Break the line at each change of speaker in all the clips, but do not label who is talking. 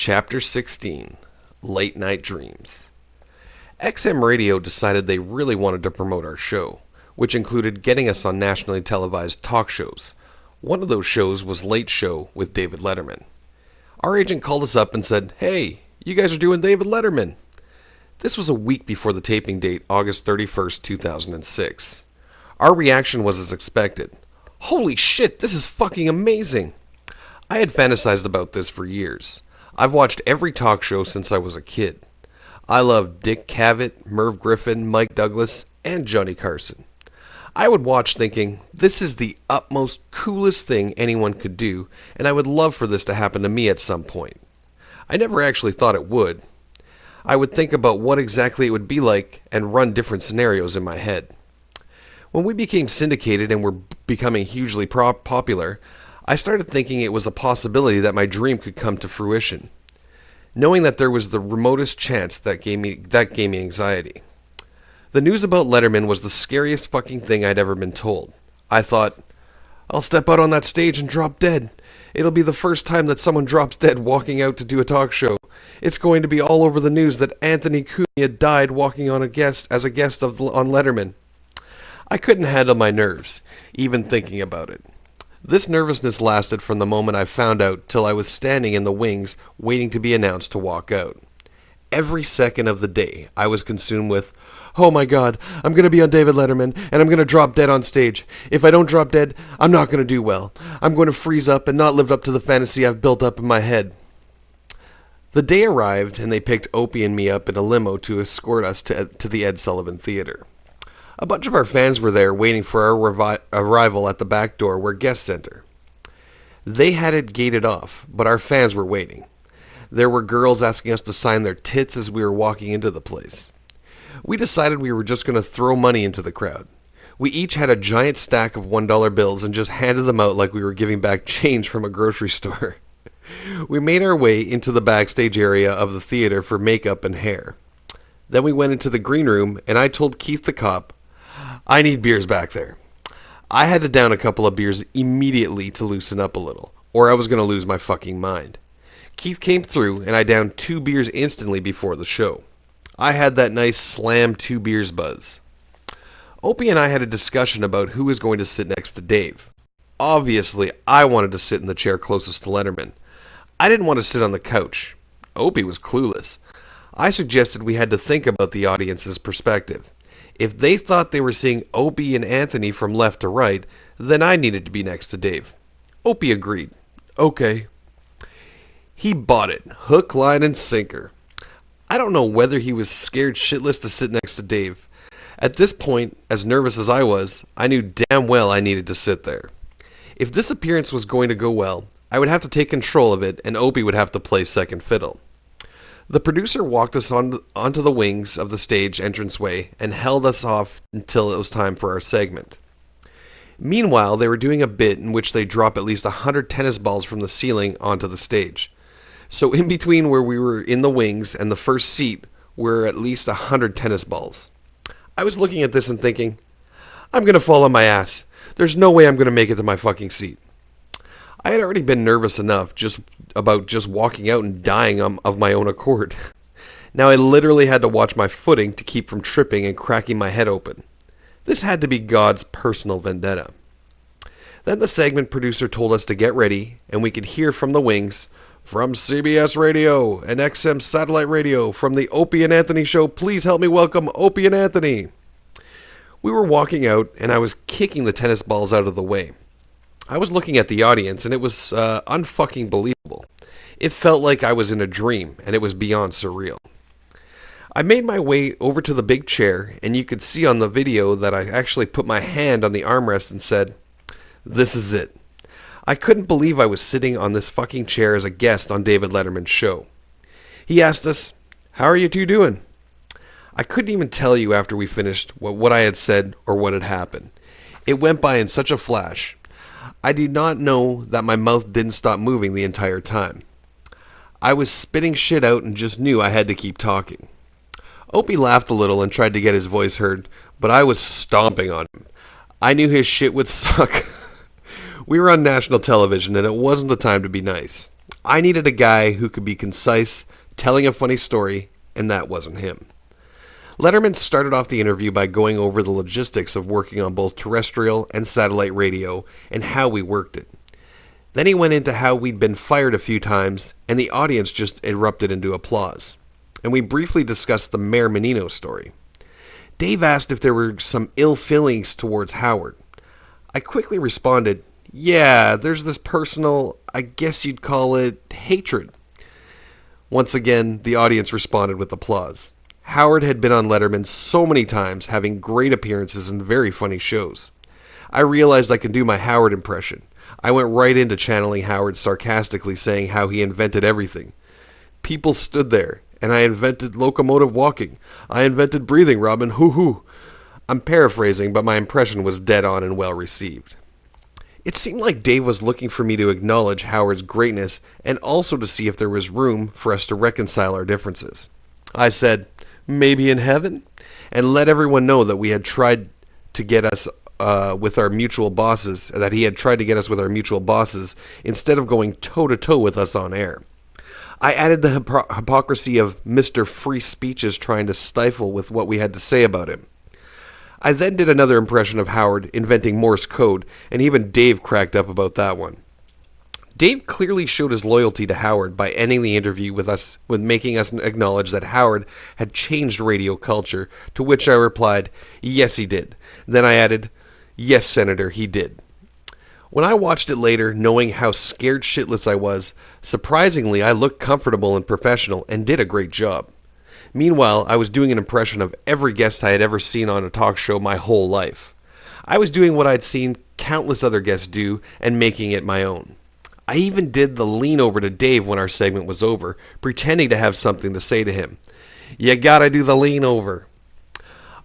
Chapter 16, Late Night Dreams. XM Radio decided they really wanted to promote our show, which included getting us on nationally televised talk shows. One of those shows was Late Show with David Letterman. Our agent called us up and said, "Hey, you guys are doing David Letterman." This was a week before the taping date, August 31st, 2006. Our reaction was as expected. Holy shit, this is fucking amazing! I had fantasized about this for years. I've watched every talk show since I was a kid. I loved Dick Cavett, Merv Griffin, Mike Douglas, and Johnny Carson. I would watch thinking, this is the utmost coolest thing anyone could do, and I would love for this to happen to me at some point. I never actually thought it would. I would think about what exactly it would be like and run different scenarios in my head. When we became syndicated and were becoming hugely popular, I started thinking it was a possibility that my dream could come to fruition. Knowing that there was the remotest chance that gave me anxiety. The news about Letterman was the scariest fucking thing I'd ever been told. I thought, I'll step out on that stage and drop dead. It'll be the first time that someone drops dead walking out to do a talk show. It's going to be all over the news that Anthony Cumia died walking on on Letterman. I couldn't handle my nerves, even thinking about it. This nervousness lasted from the moment I found out till I was standing in the wings waiting to be announced to walk out. Every second of the day I was consumed with, oh my god, I'm going to be on David Letterman and I'm going to drop dead on stage. If I don't drop dead, I'm not going to do well. I'm going to freeze up and not live up to the fantasy I've built up in my head. The day arrived and they picked Opie and me up in a limo to escort us to the Ed Sullivan Theater. A bunch of our fans were there waiting for our arrival at the back door where guests enter. They had it gated off, but our fans were waiting. There were girls asking us to sign their tits as we were walking into the place. We decided we were just going to throw money into the crowd. We each had a giant stack of $1 bills and just handed them out like we were giving back change from a grocery store. We made our way into the backstage area of the theater for makeup and hair. Then we went into the green room and I told Keith the cop, I need beers back there. I had to down a couple of beers immediately to loosen up a little, or I was going to lose my fucking mind. Keith came through, and I downed 2 beers instantly before the show. I had that nice slam 2 beers buzz. Opie and I had a discussion about who was going to sit next to Dave. Obviously, I wanted to sit in the chair closest to Letterman. I didn't want to sit on the couch. Opie was clueless. I suggested we had to think about the audience's perspective. If they thought they were seeing Opie and Anthony from left to right, then I needed to be next to Dave. Opie agreed. Okay. He bought it, hook, line, and sinker. I don't know whether he was scared shitless to sit next to Dave. At this point, as nervous as I was, I knew damn well I needed to sit there. If this appearance was going to go well, I would have to take control of it and Opie would have to play second fiddle. The producer walked us onto the wings of the stage entranceway and held us off until it was time for our segment. Meanwhile, they were doing a bit in which they drop at least 100 tennis balls from the ceiling onto the stage. So in between where we were in the wings and the first seat were at least 100 tennis balls. I was looking at this and thinking, I'm going to fall on my ass. There's no way I'm going to make it to my fucking seat. I had already been nervous enough about just walking out and dying of my own accord. Now I literally had to watch my footing to keep from tripping and cracking my head open. This had to be God's personal vendetta. Then the segment producer told us to get ready, and we could hear from the wings, from CBS Radio and XM Satellite Radio, from the Opie and Anthony Show, please help me welcome Opie and Anthony. We were walking out, and I was kicking the tennis balls out of the way. I was looking at the audience, and it was unfucking believable. It felt like I was in a dream, and it was beyond surreal. I made my way over to the big chair, and you could see on the video that I actually put my hand on the armrest and said, this is it. I couldn't believe I was sitting on this fucking chair as a guest on David Letterman's show. He asked us, how are you two doing? I couldn't even tell you after we finished what I had said or what had happened. It went by in such a flash. I did not know that my mouth didn't stop moving the entire time. I was spitting shit out and just knew I had to keep talking. Opie laughed a little and tried to get his voice heard, but I was stomping on him. I knew his shit would suck. We were on national television and it wasn't the time to be nice. I needed a guy who could be concise, telling a funny story, and that wasn't him. Letterman started off the interview by going over the logistics of working on both terrestrial and satellite radio and how we worked it. Then he went into how we'd been fired a few times, and the audience just erupted into applause. And we briefly discussed the Mayor Menino story. Dave asked if there were some ill feelings towards Howard. I quickly responded, yeah, there's this personal, I guess you'd call it, hatred. Once again, the audience responded with applause. Howard had been on Letterman so many times, having great appearances and very funny shows. I realized I could do my Howard impression. I went right into channeling Howard sarcastically, saying how he invented everything. People stood there, and I invented locomotive walking. I invented breathing, Robin, hoo-hoo. I'm paraphrasing, but my impression was dead on and well received. It seemed like Dave was looking for me to acknowledge Howard's greatness and also to see if there was room for us to reconcile our differences. I said, maybe in heaven, and let everyone know that we had tried to get us with our mutual bosses, that he had tried to get us with our mutual bosses instead of going toe-to-toe with us on air. I added the hypocrisy of Mr. Free Speech's trying to stifle with what we had to say about him. I then did another impression of Howard inventing Morse code, and even Dave cracked up about that one. Dave clearly showed his loyalty to Howard by ending the interview with making us acknowledge that Howard had changed radio culture, to which I replied, yes, he did. Then I added, yes, Senator, he did. When I watched it later, knowing how scared shitless I was, surprisingly I looked comfortable and professional and did a great job. Meanwhile, I was doing an impression of every guest I had ever seen on a talk show my whole life. I was doing what I'd seen countless other guests do and making it my own. I even did the lean over to Dave when our segment was over, pretending to have something to say to him. You gotta do the lean over.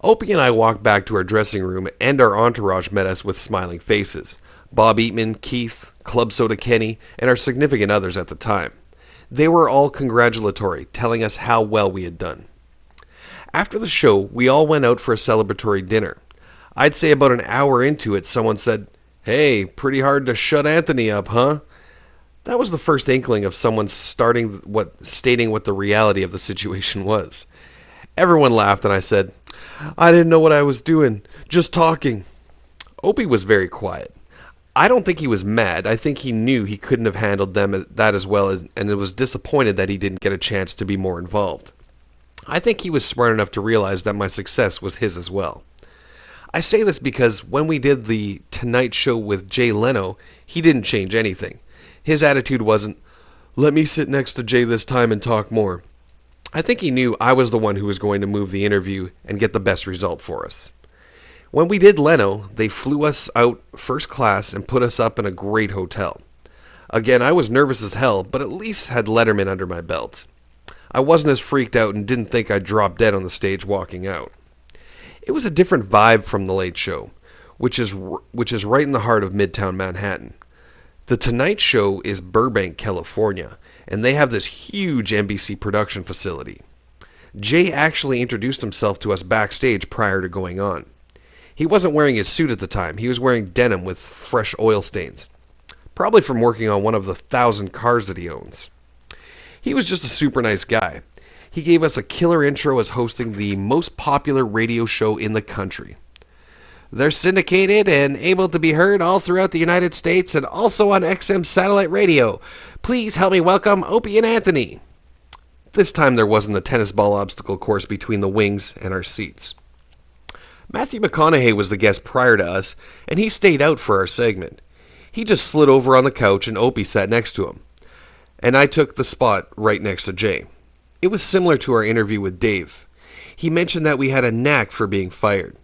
Opie and I walked back to our dressing room, and our entourage met us with smiling faces. Bob Eatman, Keith, Club Soda Kenny, and our significant others at the time. They were all congratulatory, telling us how well we had done. After the show, we all went out for a celebratory dinner. I'd say about an hour into it, someone said, hey, pretty hard to shut Anthony up, huh? That was the first inkling of someone stating what the reality of the situation was. Everyone laughed, and I said, I didn't know what I was doing, just talking. Opie was very quiet. I don't think he was mad. I think he knew he couldn't have handled that as well, and was disappointed that he didn't get a chance to be more involved. I think he was smart enough to realize that my success was his as well. I say this because when we did the Tonight Show with Jay Leno, he didn't change anything. His attitude wasn't, let me sit next to Jay this time and talk more. I think he knew I was the one who was going to move the interview and get the best result for us. When we did Leno, they flew us out first class and put us up in a great hotel. Again, I was nervous as hell, but at least had Letterman under my belt. I wasn't as freaked out and didn't think I'd drop dead on the stage walking out. It was a different vibe from The Late Show, which is right in the heart of Midtown Manhattan. The Tonight Show is Burbank, California, and they have this huge NBC production facility. Jay actually introduced himself to us backstage prior to going on. He wasn't wearing his suit at the time. He was wearing denim with fresh oil stains, probably from working on one of the 1,000 cars that he owns. He was just a super nice guy. He gave us a killer intro as hosting the most popular radio show in the country. They're syndicated and able to be heard all throughout the United States and also on XM satellite radio. Please help me welcome Opie and Anthony. This time there wasn't a tennis ball obstacle course between the wings and our seats. Matthew McConaughey was the guest prior to us, and he stayed out for our segment. He just slid over on the couch and Opie sat next to him. And I took the spot right next to Jay. It was similar to our interview with Dave. He mentioned that we had a knack for being fired.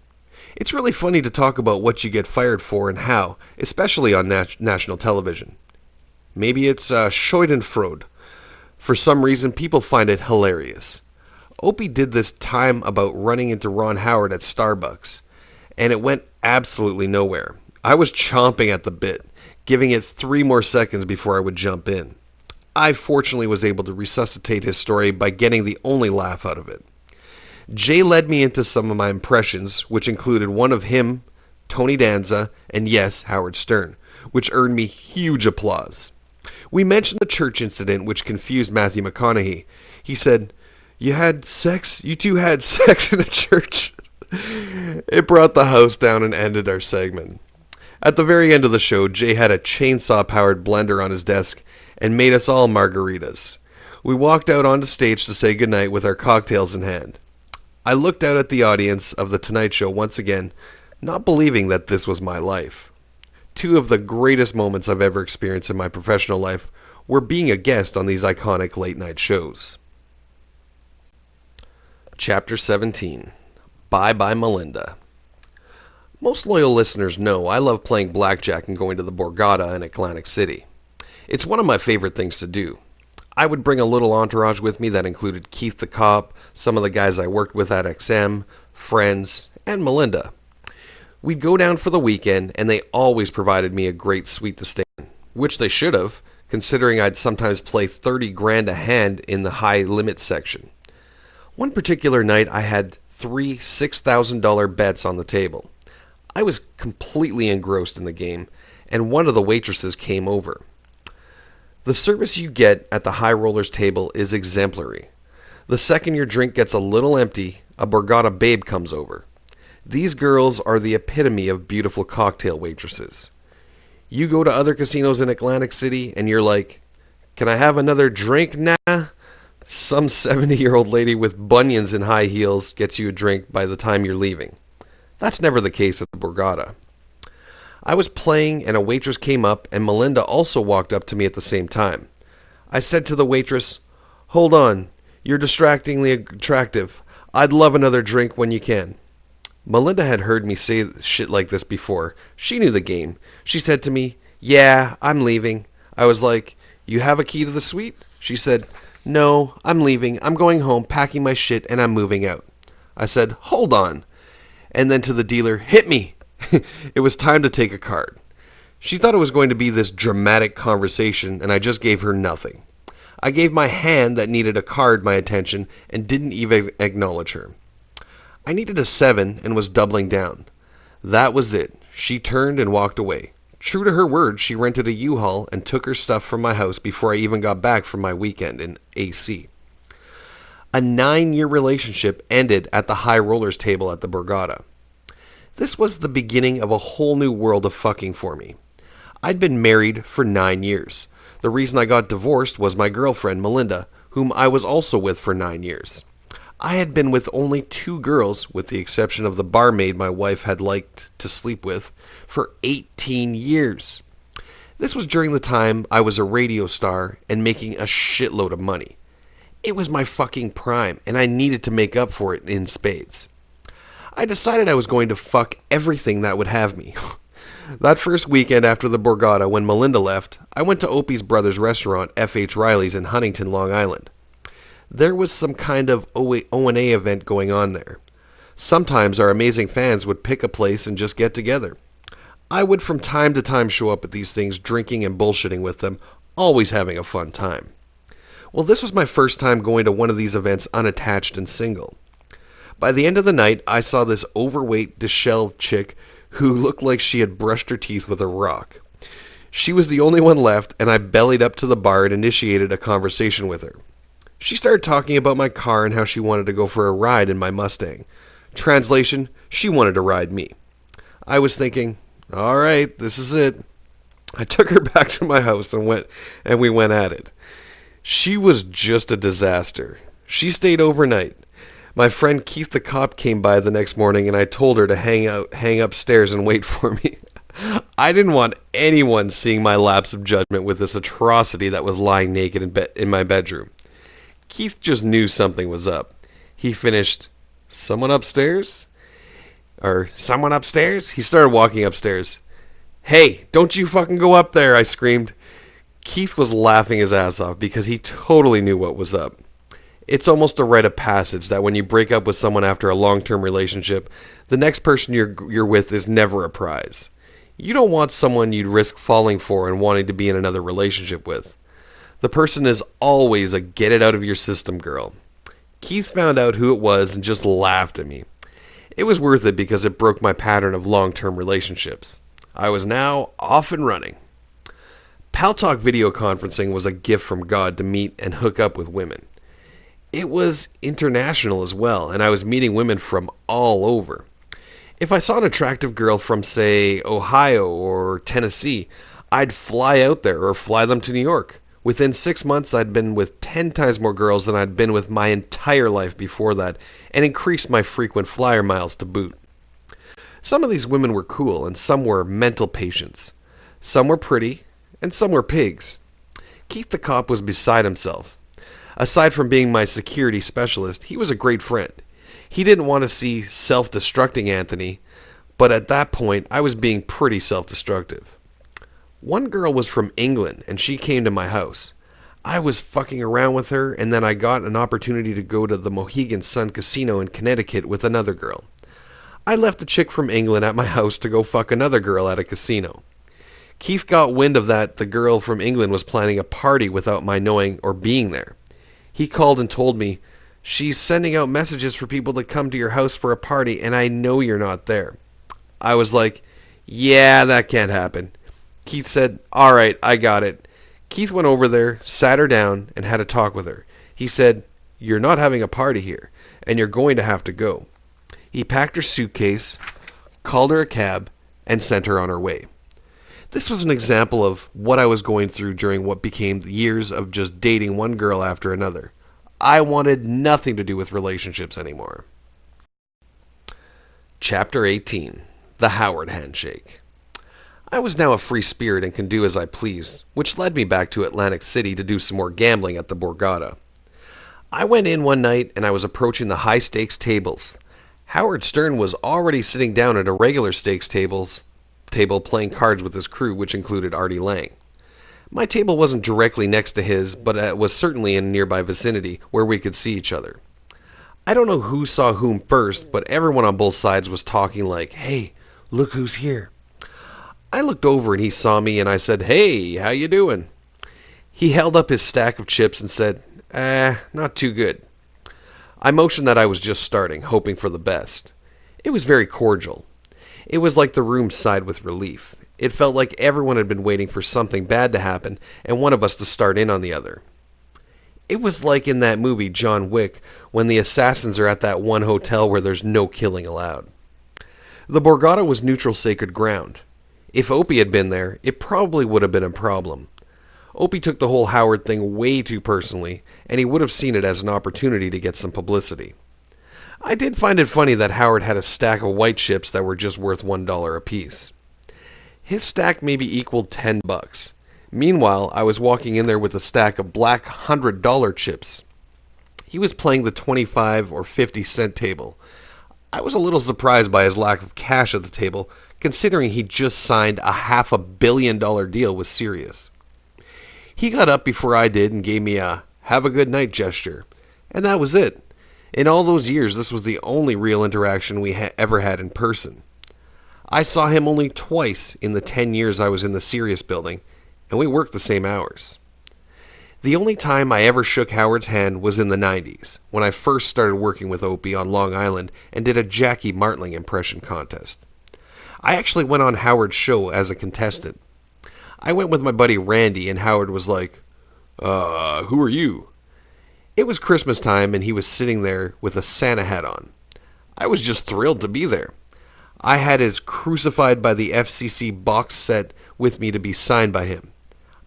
It's really funny to talk about what you get fired for and how, especially on national television. Maybe it's Schadenfreude. For some reason, people find it hilarious. Opie did this time about running into Ron Howard at Starbucks, and it went absolutely nowhere. I was chomping at the bit, giving it 3 more seconds before I would jump in. I fortunately was able to resuscitate his story by getting the only laugh out of it. Jay led me into some of my impressions, which included one of him, Tony Danza, and yes, Howard Stern, which earned me huge applause. We mentioned the church incident, which confused Matthew McConaughey. He said, "You had sex? You two had sex in a church?" It brought the house down and ended our segment. At the very end of the show, Jay had a chainsaw-powered blender on his desk and made us all margaritas. We walked out onto stage to say goodnight with our cocktails in hand. I looked out at the audience of The Tonight Show once again, not believing that this was my life. Two of the greatest moments I've ever experienced in my professional life were being a guest on these iconic late-night shows. Chapter 17. Bye-bye Melinda. Most loyal listeners know I love playing blackjack and going to the Borgata in Atlantic City. It's one of my favorite things to do. I would bring a little entourage with me that included Keith the cop, some of the guys I worked with at XM, friends, and Melinda. We'd go down for the weekend, and they always provided me a great suite to stay in, which they should have, considering I'd sometimes play 30 grand a hand in the high limit section. One particular night, I had 3 $6,000 bets on the table. I was completely engrossed in the game, and one of the waitresses came over. The service you get at the high rollers table is exemplary. The second your drink gets a little empty, a Borgata babe comes over. These girls are the epitome of beautiful cocktail waitresses. You go to other casinos in Atlantic City and you're like, "Can I have another drink now?" Some 70-year-old lady with bunions and high heels gets you a drink by the time you're leaving. That's never the case at the Borgata. I was playing and a waitress came up and Melinda also walked up to me at the same time. I said to the waitress, "Hold on, you're distractingly attractive. I'd love another drink when you can." Melinda had heard me say shit like this before. She knew the game. She said to me, "Yeah, I'm leaving." I was like, "You have a key to the suite?" She said, "No, I'm leaving. I'm going home, packing my shit, and I'm moving out." I said, "Hold on." And then to the dealer, "Hit me." It was time to take a card. She thought it was going to be this dramatic conversation, and I just gave her nothing. I gave my hand that needed a card my attention and didn't even acknowledge her. I needed a 7 and was doubling down. That was it. She turned and walked away. True to her word, she rented a U-Haul and took her stuff from my house before I even got back from my weekend in AC. A 9-year relationship ended at the high rollers table at the Borgata. This was the beginning of a whole new world of fucking for me. I'd been married for 9 years. The reason I got divorced was my girlfriend, Melinda, whom I was also with for 9 years. I had been with only 2 girls, with the exception of the barmaid my wife had liked to sleep with, for 18 years. This was during the time I was a radio star and making a shitload of money. It was my fucking prime, and I needed to make up for it in spades. I decided I was going to fuck everything that would have me. That first weekend after the Borgata, when Melinda left, I went to Opie's brother's restaurant, F.H. Riley's in Huntington, Long Island. There was some kind of O&A event going on there. Sometimes our amazing fans would pick a place and just get together. I would from time to time show up at these things drinking and bullshitting with them, always having a fun time. Well, this was my first time going to one of these events unattached and single. By the end of the night, I saw this overweight, disheveled chick who looked like she had brushed her teeth with a rock. She was the only one left, and I bellied up to the bar and initiated a conversation with her. She started talking about my car and how she wanted to go for a ride in my Mustang. Translation, she wanted to ride me. I was thinking, all right, this is it. I took her back to my house and we went at it. She was just a disaster. She stayed overnight. My friend Keith the cop came by the next morning and I told her to hang upstairs and wait for me. I didn't want anyone seeing my lapse of judgment with this atrocity that was lying naked in my bedroom. Keith just knew something was up. He finished, "Someone upstairs?" Or, "Someone upstairs?" He started walking upstairs. "Hey, don't you fucking go up there," I screamed. Keith was laughing his ass off because he totally knew what was up. It's almost a rite of passage that when you break up with someone after a long-term relationship, the next person you're with is never a prize. You don't want someone you'd risk falling for and wanting to be in another relationship with. The person is always a get-it-out-of-your-system girl. Keith found out who it was and just laughed at me. It was worth it because it broke my pattern of long-term relationships. I was now off and running. Pal Talk video conferencing was a gift from God to meet and hook up with women. It was international as well, and I was meeting women from all over. If I saw an attractive girl from, say, Ohio or Tennessee, I'd fly out there or fly them to New York. Within 6 months, I'd been with 10 times more girls than I'd been with my entire life before that, and increased my frequent flyer miles to boot. Some of these women were cool, and some were mental patients. Some were pretty, and some were pigs. Keith the cop was beside himself. Aside from being my security specialist, he was a great friend. He didn't want to see self-destructing Anthony, but at that point, I was being pretty self-destructive. One girl was from England, and she came to my house. I was fucking around with her, and then I got an opportunity to go to the Mohegan Sun Casino in Connecticut with another girl. I left the chick from England at my house to go fuck another girl at a casino. Keith got wind of that the girl from England was planning a party without my knowing or being there. He called and told me, "She's sending out messages for people to come to your house for a party, and I know you're not there." I was like, "Yeah, that can't happen." Keith said, "All right, I got it." Keith went over there, sat her down, and had a talk with her. He said, "You're not having a party here, and you're going to have to go." He packed her suitcase, called her a cab, and sent her on her way. This was an example of what I was going through during what became years of just dating one girl after another. I wanted nothing to do with relationships anymore. Chapter 18. The Howard Handshake. I was now a free spirit and can do as I pleased, which led me back to Atlantic City to do some more gambling at the Borgata. I went in one night and I was approaching the high-stakes tables. Howard Stern was already sitting down at a regular stakes table playing cards with his crew, which included Artie Lang. My table wasn't directly next to his, but it was certainly in a nearby vicinity where we could see each other. I don't know who saw whom first, but everyone on both sides was talking like, "Hey, look who's here." I looked over and he saw me and I said, "Hey, how you doing?" He held up his stack of chips and said, "Not too good." I motioned that I was just starting, hoping for the best. It was very cordial. It was like the room sighed with relief. It felt like everyone had been waiting for something bad to happen and one of us to start in on the other. It was like in that movie John Wick when the assassins are at that one hotel where there's no killing allowed. The Borgata was neutral sacred ground. If Opie had been there, it probably would have been a problem. Opie took the whole Howard thing way too personally, and he would have seen it as an opportunity to get some publicity. I did find it funny that Howard had a stack of white chips that were just worth $1 apiece. His stack maybe equaled $10. Meanwhile, I was walking in there with a stack of black $100 chips. He was playing the 25 or 50-cent table. I was a little surprised by his lack of cash at the table, considering he just signed a $500 million deal with Sirius. He got up before I did and gave me a "have a good night" gesture, and that was it. In all those years, this was the only real interaction we ever had in person. I saw him only twice in the 10 years I was in the Sirius building, and we worked the same hours. The only time I ever shook Howard's hand was in the 90s, when I first started working with Opie on Long Island and did a Jackie Martling impression contest. I actually went on Howard's show as a contestant. I went with my buddy Randy, and Howard was like, who are you?" It was Christmas time, and he was sitting there with a Santa hat on. I was just thrilled to be there. I had his Crucified by the FCC box set with me to be signed by him.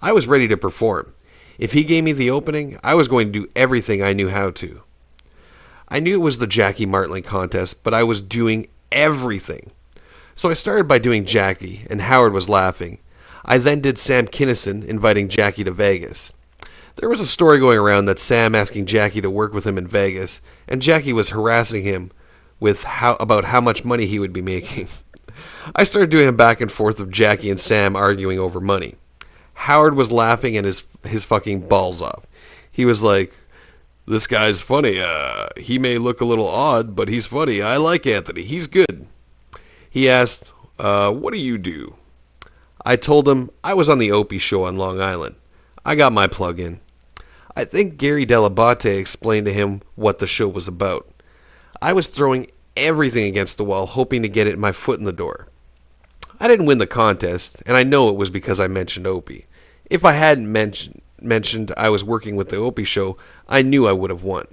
I was ready to perform. If he gave me the opening, I was going to do everything I knew how to. I knew it was the Jackie Martling contest, but I was doing everything. So I started by doing Jackie, and Howard was laughing. I then did Sam Kinison, inviting Jackie to Vegas. There was a story going around that Sam asking Jackie to work with him in Vegas, and Jackie was harassing him about how much money he would be making. I started doing a back and forth of Jackie and Sam arguing over money. Howard was laughing and his fucking balls off. He was like, "This guy's funny. He may look a little odd, but he's funny. I like Anthony. He's good." He asked, "What do you do?" I told him I was on the Opie show on Long Island. I got my plug in. I think Gary Delabate explained to him what the show was about. I was throwing everything against the wall, hoping to get my foot in the door. I didn't win the contest, and I know it was because I mentioned Opie. If I hadn't mentioned I was working with the Opie show, I knew I would have won.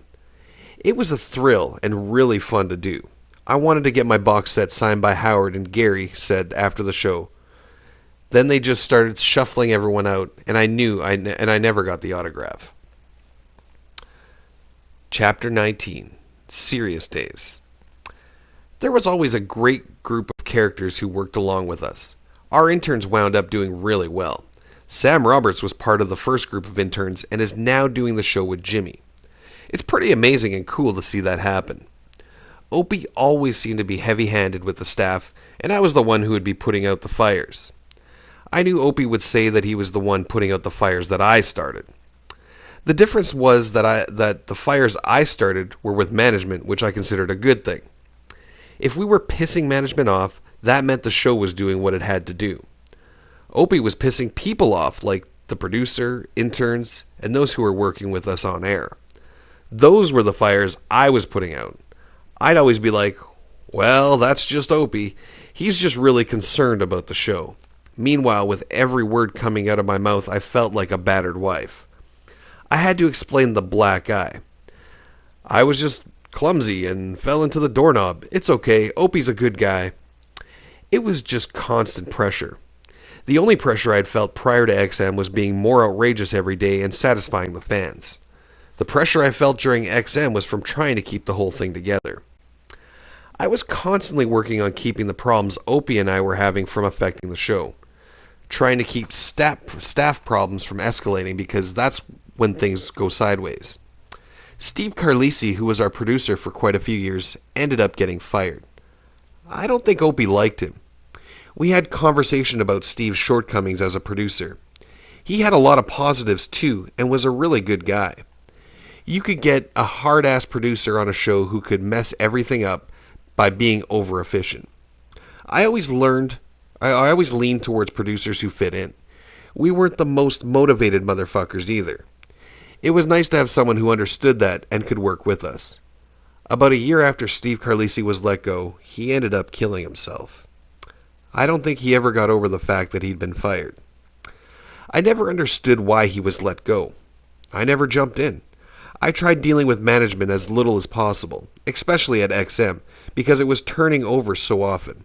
It was a thrill and really fun to do. I wanted to get my box set signed by Howard, and Gary said after the show. Then they just started shuffling everyone out, and I never got the autograph. Chapter 19, Sirius Days. There was always a great group of characters who worked along with us. Our interns wound up doing really well. Sam Roberts was part of the first group of interns and is now doing the show with Jimmy. It's pretty amazing and cool to see that happen. Opie always seemed to be heavy-handed with the staff, and I was the one who would be putting out the fires. I knew Opie would say that he was the one putting out the fires that I started. The difference was that the fires I started were with management, which I considered a good thing. If we were pissing management off, that meant the show was doing what it had to do. Opie was pissing people off, like the producer, interns, and those who were working with us on air. Those were the fires I was putting out. I'd always be like, well, that's just Opie. He's just really concerned about the show. Meanwhile, with every word coming out of my mouth, I felt like a battered wife. I had to explain the black eye. I was just clumsy and fell into the doorknob. It's okay. Opie's a good guy. It was just constant pressure. The only pressure I'd felt prior to XM was being more outrageous every day and satisfying the fans. The pressure I felt during XM was from trying to keep the whole thing together. I was constantly working on keeping the problems Opie and I were having from affecting the show. Trying to keep staff problems from escalating, because that's when things go sideways. Steve Carlisi, who was our producer for quite a few years, ended up getting fired. I don't think Opie liked him. We had conversation about Steve's shortcomings as a producer. He had a lot of positives too, and was a really good guy. You could get a hard-ass producer on a show who could mess everything up by being over-efficient. I always leaned towards producers who fit in. We weren't the most motivated motherfuckers either. It was nice to have someone who understood that and could work with us. About a year after Steve Carlisi was let go, he ended up killing himself. I don't think he ever got over the fact that he'd been fired. I never understood why he was let go. I never jumped in. I tried dealing with management as little as possible, especially at XM, because it was turning over so often.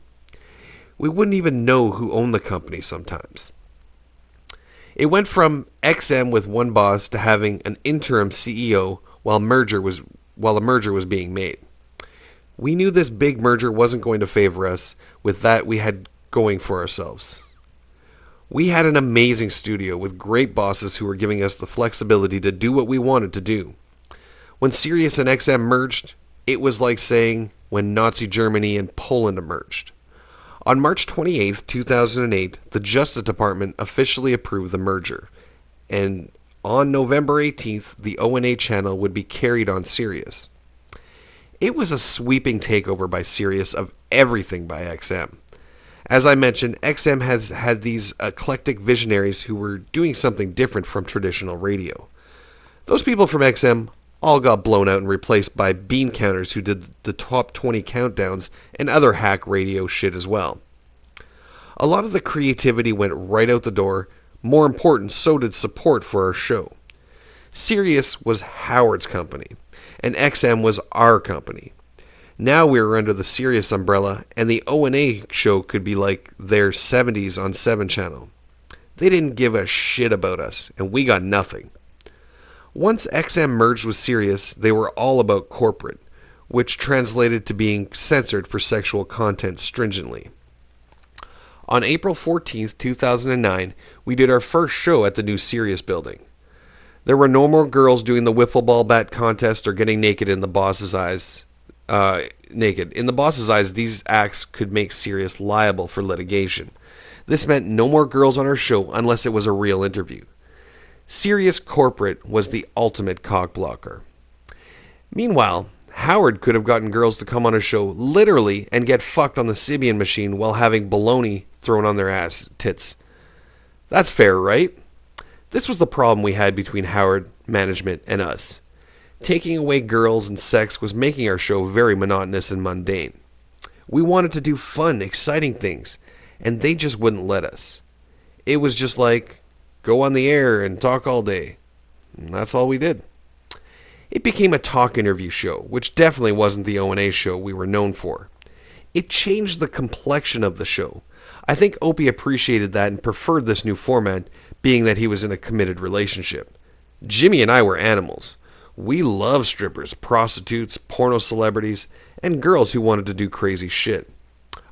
We wouldn't even know who owned the company sometimes. It went from XM with one boss to having an interim CEO while a merger was being made. We knew this big merger wasn't going to favor us with that we had going for ourselves. We had an amazing studio with great bosses who were giving us the flexibility to do what we wanted to do. When Sirius and XM merged, it was like saying when Nazi Germany and Poland emerged. On March 28, 2008, the Justice Department officially approved the merger, and on November 18th, the O&A channel would be carried on Sirius. It was a sweeping takeover by Sirius of everything by XM. As I mentioned, XM has had these eclectic visionaries who were doing something different from traditional radio. Those people from XM all got blown out and replaced by bean counters who did the top 20 countdowns and other hack radio shit as well. A lot of the creativity went right out the door. More important, so did support for our show. Sirius was Howard's company, and XM was our company. Now we were under the Sirius umbrella, and the O&A show could be like their 70s on 7 Channel. They didn't give a shit about us, and we got nothing. Once XM merged with Sirius, they were all about corporate, which translated to being censored for sexual content stringently. On April 14, 2009, we did our first show at the new Sirius building. There were no more girls doing the wiffle ball bat contest or getting naked in the boss's eyes. In the boss's eyes, these acts could make Sirius liable for litigation. This meant no more girls on our show unless it was a real interview. Sirius Corporate was the ultimate cock blocker. Meanwhile, Howard could have gotten girls to come on his show literally and get fucked on the Sibian machine while having baloney thrown on their ass tits. That's fair, right? This was the problem we had between Howard, management, and us. Taking away girls and sex was making our show very monotonous and mundane. We wanted to do fun, exciting things, and they just wouldn't let us. It was just like, go on the air and talk all day. And that's all we did. It became a talk interview show, which definitely wasn't the O&A show we were known for. It changed the complexion of the show. I think Opie appreciated that and preferred this new format, being that he was in a committed relationship. Jimmy and I were animals. We loved strippers, prostitutes, porno celebrities, and girls who wanted to do crazy shit.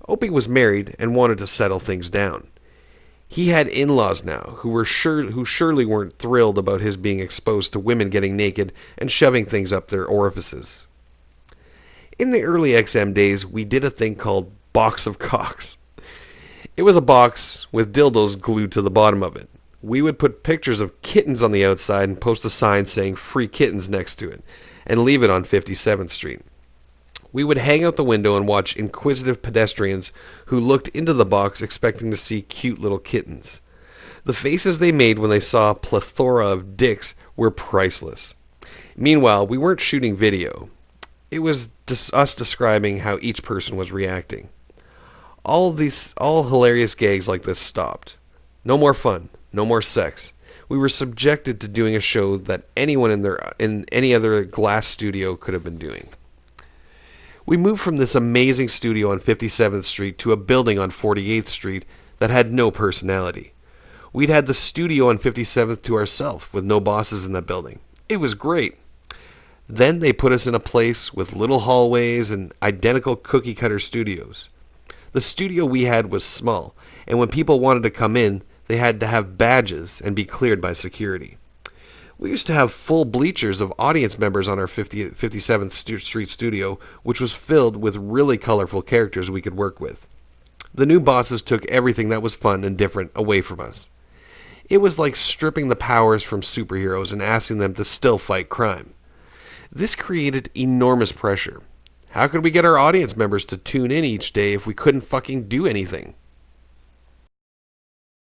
Opie was married and wanted to settle things down. He had in-laws now who surely weren't thrilled about his being exposed to women getting naked and shoving things up their orifices. In the early XM days, we did a thing called Box of Cocks. It was a box with dildos glued to the bottom of it. We would put pictures of kittens on the outside and post a sign saying "Free Kittens" next to it, and leave it on 57th Street. We would hang out the window and watch inquisitive pedestrians who looked into the box expecting to see cute little kittens. The faces they made when they saw a plethora of dicks were priceless. Meanwhile, we weren't shooting video. It was us describing how each person was reacting. All hilarious gags like this stopped. No more fun, no more sex. We were subjected to doing a show that anyone in any other glass studio could have been doing. We moved from this amazing studio on 57th Street to a building on 48th Street that had no personality. We'd had the studio on 57th to ourselves with no bosses in that building. It was great. Then they put us in a place with little hallways and identical cookie-cutter studios. The studio we had was small, and when people wanted to come in, they had to have badges and be cleared by security. We used to have full bleachers of audience members on our 57th Street studio, which was filled with really colorful characters we could work with. The new bosses took everything that was fun and different away from us. It was like stripping the powers from superheroes and asking them to still fight crime. This created enormous pressure. How could we get our audience members to tune in each day if we couldn't fucking do anything?